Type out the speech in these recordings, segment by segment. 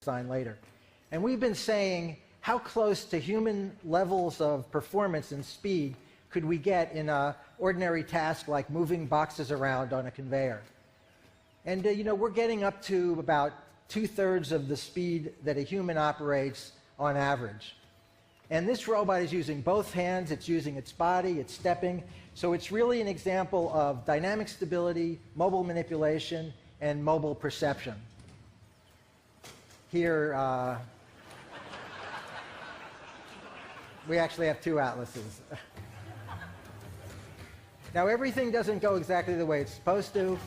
design later. And we've been saying, how close to human levels of performance and speed could we get in an ordinary task like moving boxes around on a conveyor? And we're getting up to about 2/3 of the speed that a human operates on average. And this robot is using both hands, it's using its body, it's stepping. So it's really an example of dynamic stability, mobile manipulation, and mobile perception. Here, we actually have two atlases. Now, everything doesn't go exactly the way it's supposed to.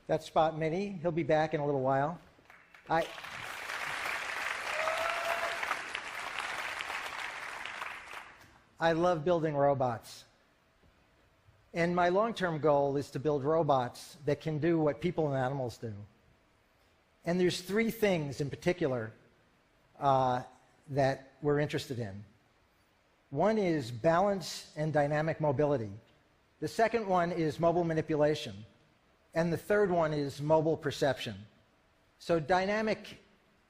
That's Spot Mini. He'll be back in a little while. I love building robots. And my long-term goal is to build robots that can do what people and animals do. And there's three things in particular that we're interested in. One is balance and dynamic mobility. The second one is mobile manipulation. And the third one is mobile perception. So dynamic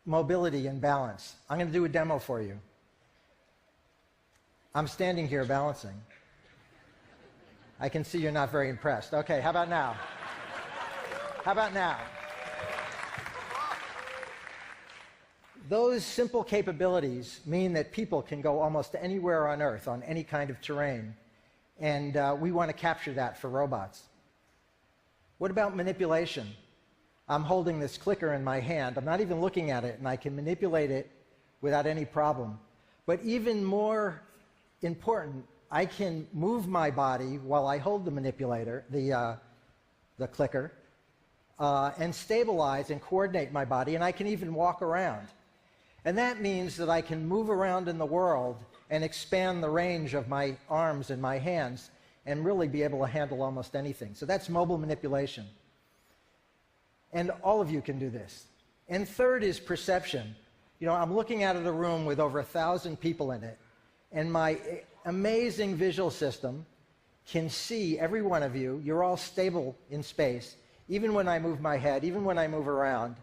mobility and balance. I'm going to do a demo for you. I'm standing here balancing. I can see you're not very impressed. Okay, how about now? How about now? Those simple capabilities mean that people can go almost anywhere on Earth on any kind of terrain, and we want to capture that for robots. What about manipulation? I'm holding this clicker in my hand. I'm not even looking at it, and I can manipulate it without any problem. But even more important, I can move my body while I hold the manipulator, the clicker, and stabilize and coordinate my body, and I can even walk around. And that means that I can move around in the world and expand the range of my arms and my hands and really be able to handle almost anything. So that's mobile manipulation. And all of you can do this. And third is perception. You know, I'm looking out of the room with over 1,000 people in it, and my amazing visual system can see every one of you. You're all stable in space, even when I move my head, even when I move around.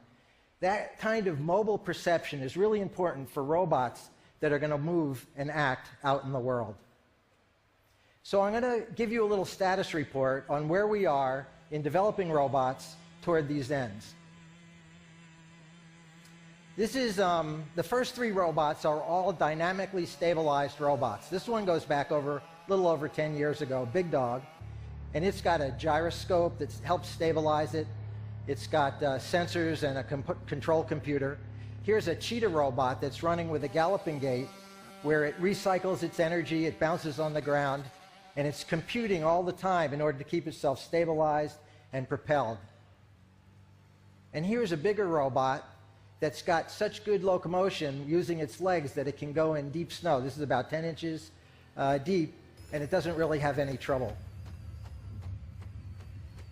That kind of mobile perception is really important for robots that are going to move and act out in the world. So I'm going to give you a little status report on where we are in developing robots toward these ends. This is, the first 3 robots are all dynamically stabilized robots. This one goes back over a little over 10 years ago, Big Dog, and it's got a gyroscope that helps stabilize it. It's got sensors and a control computer. Here's a Cheetah robot that's running with a galloping gait where it recycles its energy, it bounces on the ground, and it's computing all the time in order to keep itself stabilized and propelled. And here's a bigger robot that's got such good locomotion using its legs that it can go in deep snow. This is about 10 inches deep, and it doesn't really have any trouble.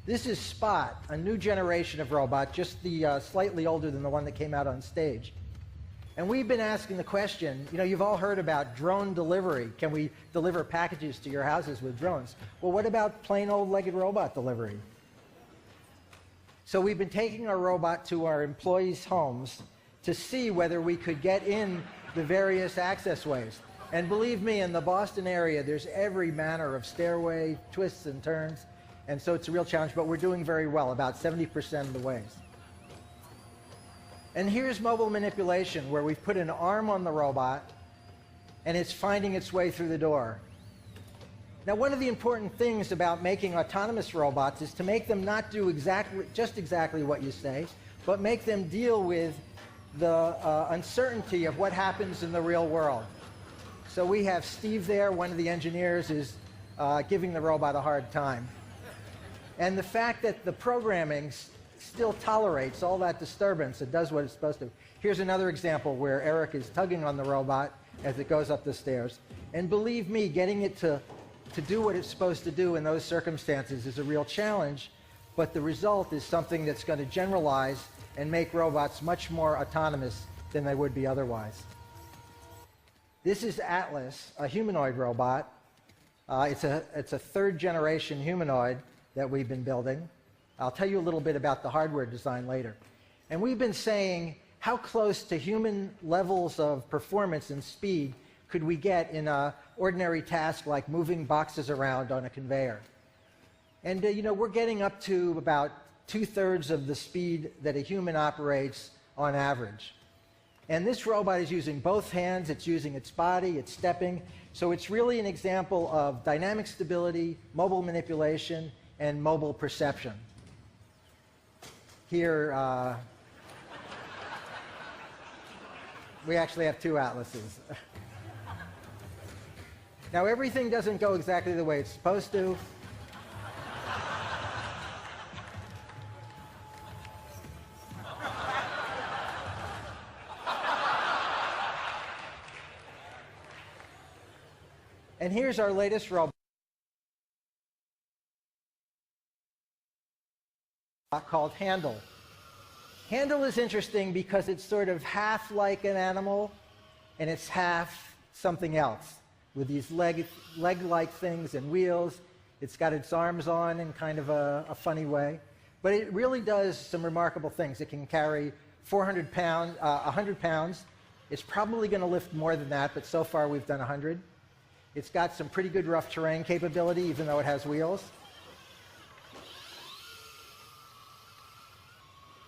This is Spot, a new generation of robot, just the slightly older than the one that came out on stage. And we've been asking the question, you know, you've all heard about drone delivery. Can we deliver packages to your houses with drones? Well, what about plain old legged robot delivery? So we've been taking our robot to our employees' homes to see whether we could get in the various access ways. And believe me, in the Boston area, there's every manner of stairway, twists and turns. And so it's a real challenge, but we're doing very well, about 70% of the ways. And here's mobile manipulation, where we've put an arm on the robot, and it's finding its way through the door. Now, one of the important things about making autonomous robots is to make them not do just exactly what you say, but make them deal with the uncertainty of what happens in the real world. So we have Steve there, one of the engineers, is giving the robot a hard time. And the fact that the programming still tolerates all that disturbance, it does what it's supposed to. Here's another example where Eric is tugging on the robot as it goes up the stairs. And believe me, getting it to do what it's supposed to do in those circumstances is a real challenge, but the result is something that's going to generalize and make robots much more autonomous than they would be otherwise. This is Atlas, a humanoid robot. It's a third-generation humanoid that we've been building. I'll tell you a little bit about the hardware design later. And we've been saying, how close to human levels of performance and speed could we get in an ordinary task like moving boxes around on a conveyor? And you know, we're getting up to about 2/3 of the speed that a human operates on average. And this robot is using both hands, it's using its body, it's stepping. So it's really an example of dynamic stability, mobile manipulation, and mobile perception. Here, we actually have 2 Atlases. Now, everything doesn't go exactly the way it's supposed to. And here's our latest robot called Handle. Handle is interesting because it's sort of half like an animal and it's half something else with these leg-like things and wheels. It's got its arms on in kind of a funny way. But it really does some remarkable things. It can carry 100 pounds. It's probably going to lift more than that, but so far we've done 100. It's got some pretty good rough terrain capability, even though it has wheels.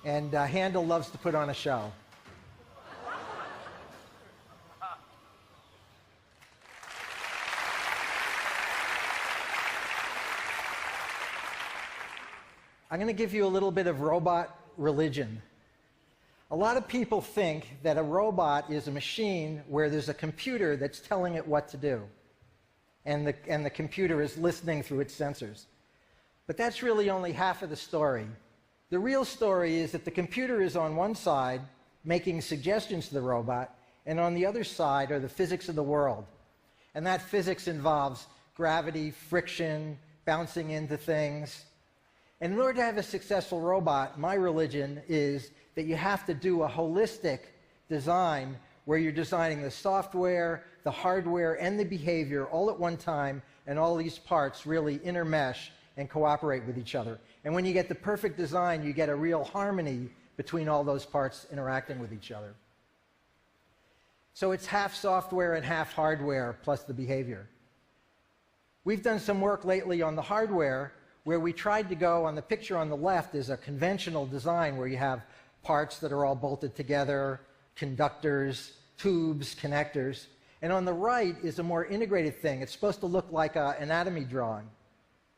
And Handel loves to put on a show. I'm going to give you a little bit of robot religion. A lot of people think that a robot is a machine where there's a computer that's telling it what to do, and the computer is listening through its sensors. But that's really only half of the story. The real story is that the computer is on one side making suggestions to the robot, and on the other side are the physics of the world. And that physics involves gravity, friction, bouncing into things. And in order to have a successful robot, my religion is that you have to do a holistic design where you're designing the software, the hardware, and the behavior all at one time, and all these parts really intermesh and cooperate with each other. And when you get the perfect design, you get a real harmony between all those parts interacting with each other. So it's half software and half hardware plus the behavior. We've done some work lately on the hardware where we tried to go, on the picture on the left is a conventional design where you have parts that are all bolted together, conductors, tubes, connectors. And on the right is a more integrated thing. It's supposed to look like an anatomy drawing.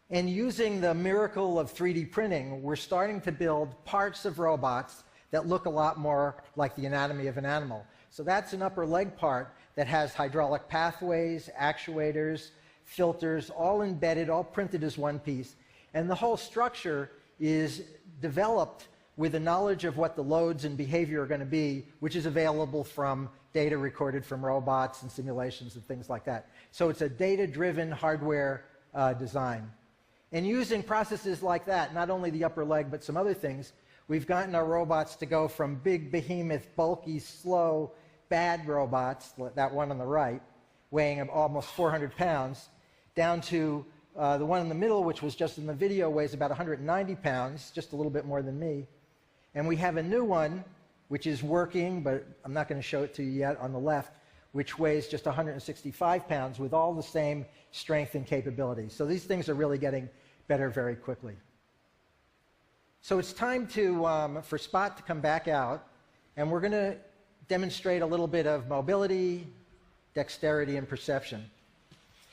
And using the miracle of 3D printing, we're starting to build parts of robots that look a lot more like the anatomy of an animal. So that's an upper leg part that has hydraulic pathways, actuators, filters, all embedded, all printed as one piece. And the whole structure is developed with the knowledge of what the loads and behavior are going to be, which is available from data recorded from robots and simulations and things like that. So it's a data-driven hardware design. And using processes like that, not only the upper leg, but some other things, we've gotten our robots to go from big, behemoth, bulky, slow, bad robots, that one on the right, weighing almost 400 pounds, down to the one in the middle, which was just in the video, weighs about 190 pounds, just a little bit more than me. And we have a new one, which is working, but I'm not going to show it to you yet, on the left, which weighs just 165 pounds with all the same strength and capability. So these things are really getting better very quickly. So it's time for Spot to come back out, and we're going to demonstrate a little bit of mobility, dexterity, and perception.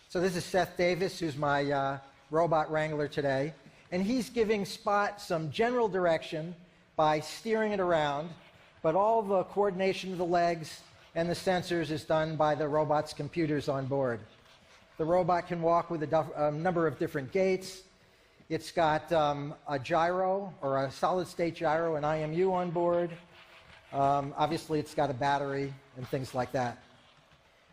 So this is Seth Davis, who's my robot wrangler today, and he's giving Spot some general direction by steering it around, but all the coordination of the legs and the sensors is done by the robot's computers on board. The robot can walk with a number of different gaits. It's got a gyro, or a solid-state gyro, an IMU on board. Obviously, it's got a battery and things like that.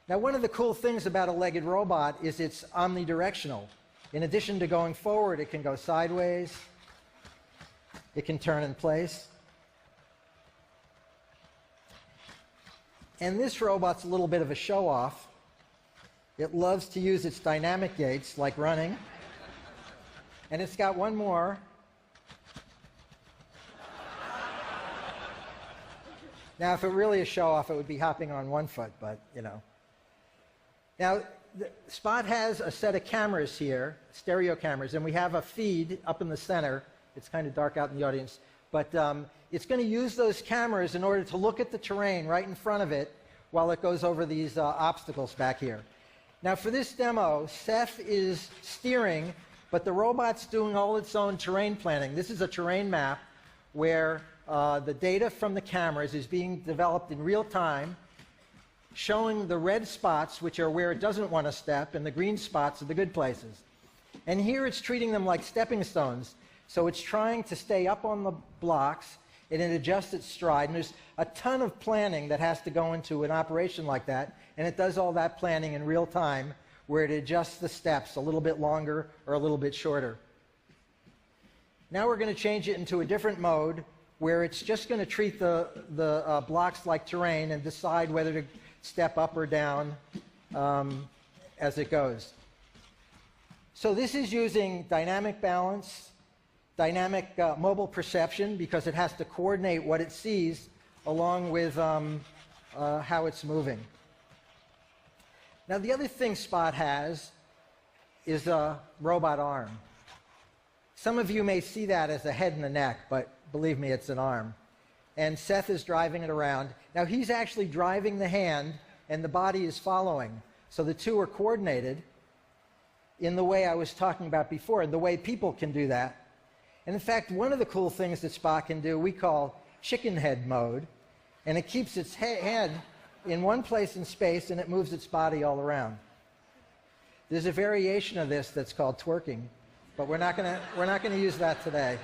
Now, one of the cool things about a legged robot is it's omnidirectional. In addition to going forward, it can go sideways. It can turn in place. And this robot's a little bit of a show-off. It loves to use its dynamic gaits, like running. And it's got one more. Now, if it really is show-off, it would be hopping on one foot, but, you know. Now, Spot has a set of cameras here, stereo cameras, and we have a feed up in the center. It's kind of dark out in the audience, but it's going to use those cameras in order to look at the terrain right in front of it while it goes over these obstacles back here. Now, for this demo, Seth is steering, but the robot's doing all its own terrain planning. This is a terrain map where the data from the cameras is being developed in real time, showing the red spots, which are where it doesn't want to step, and the green spots are the good places. And here it's treating them like stepping stones. So it's trying to stay up on the blocks, and it adjusts its stride. And there's a ton of planning that has to go into an operation like that, and it does all that planning in real time, where it adjusts the steps a little bit longer or a little bit shorter. Now we're going to change it into a different mode, where it's just going to treat the blocks like terrain and decide whether to step up or down as it goes. So this is using dynamic balance, dynamic mobile perception, because it has to coordinate what it sees along with how it's moving. Now, the other thing Spot has is a robot arm. Some of you may see that as a head and a neck, but believe me, it's an arm. And Seth is driving it around. Now, he's actually driving the hand, and the body is following. So the two are coordinated in the way I was talking about before, and the way people can do that. And in fact, one of the cool things that Spot can do, we call chicken head mode, and it keeps its head in one place in space, and it moves its body all around. There's a variation of this that's called twerking, but we're not gonna use that today.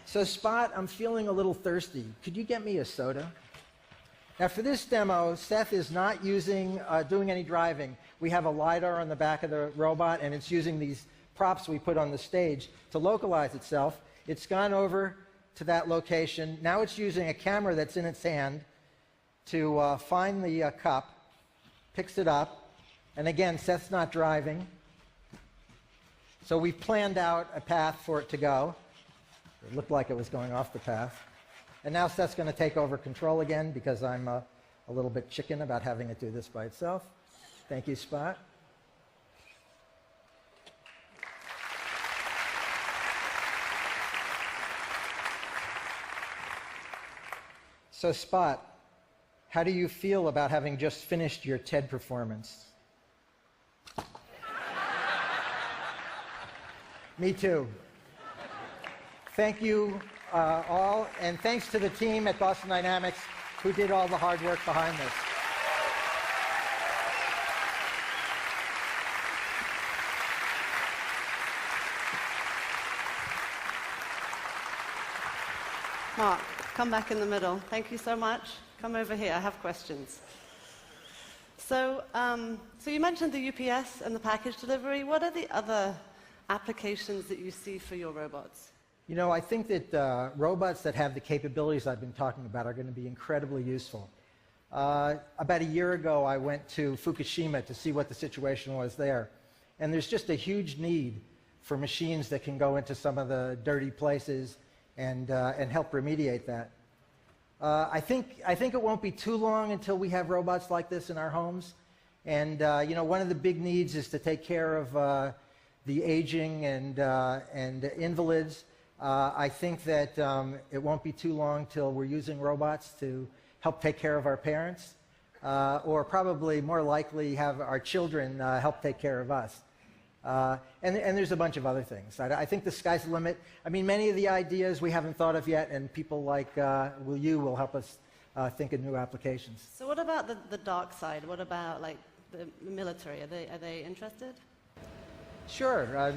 So Spot, I'm feeling a little thirsty. Could you get me a soda? Now for this demo, Seth is not doing any driving. We have a LiDAR on the back of the robot, and it's using these props we put on the stage to localize itself. It's gone over to that location. Now it's using a camera that's in its hand to find the cup, picks it up, and again, Seth's not driving. So we've planned out a path for it to go. It looked like it was going off the path. And now Seth's going to take over control again because I'm a little bit chicken about having it do this by itself. Thank you, Spot. So Spot, how do you feel about having just finished your TED performance? Me too. Thank you all, and thanks to the team at Boston Dynamics who did all the hard work behind this. Mark, come back in the middle. Thank you so much. Come over here. I have questions. So you mentioned the UPS and the package delivery. What are the other applications that you see for your robots? You know, I think that robots that have the capabilities I've been talking about are going to be incredibly useful. About a year ago, I went to Fukushima to see what the situation was there. And there's just a huge need for machines that can go into some of the dirty places and help remediate that. I think it won't be too long until we have robots like this in our homes. And you know, one of the big needs is to take care of the aging and invalids. I think that it won't be too long till we're using robots to help take care of our parents, or probably more likely have our children help take care of us. And there's a bunch of other things. I think the sky's the limit. I mean, many of the ideas we haven't thought of yet, and people like you will help us think of new applications. So what about the dark side? What about like the military? Are they interested? Sure.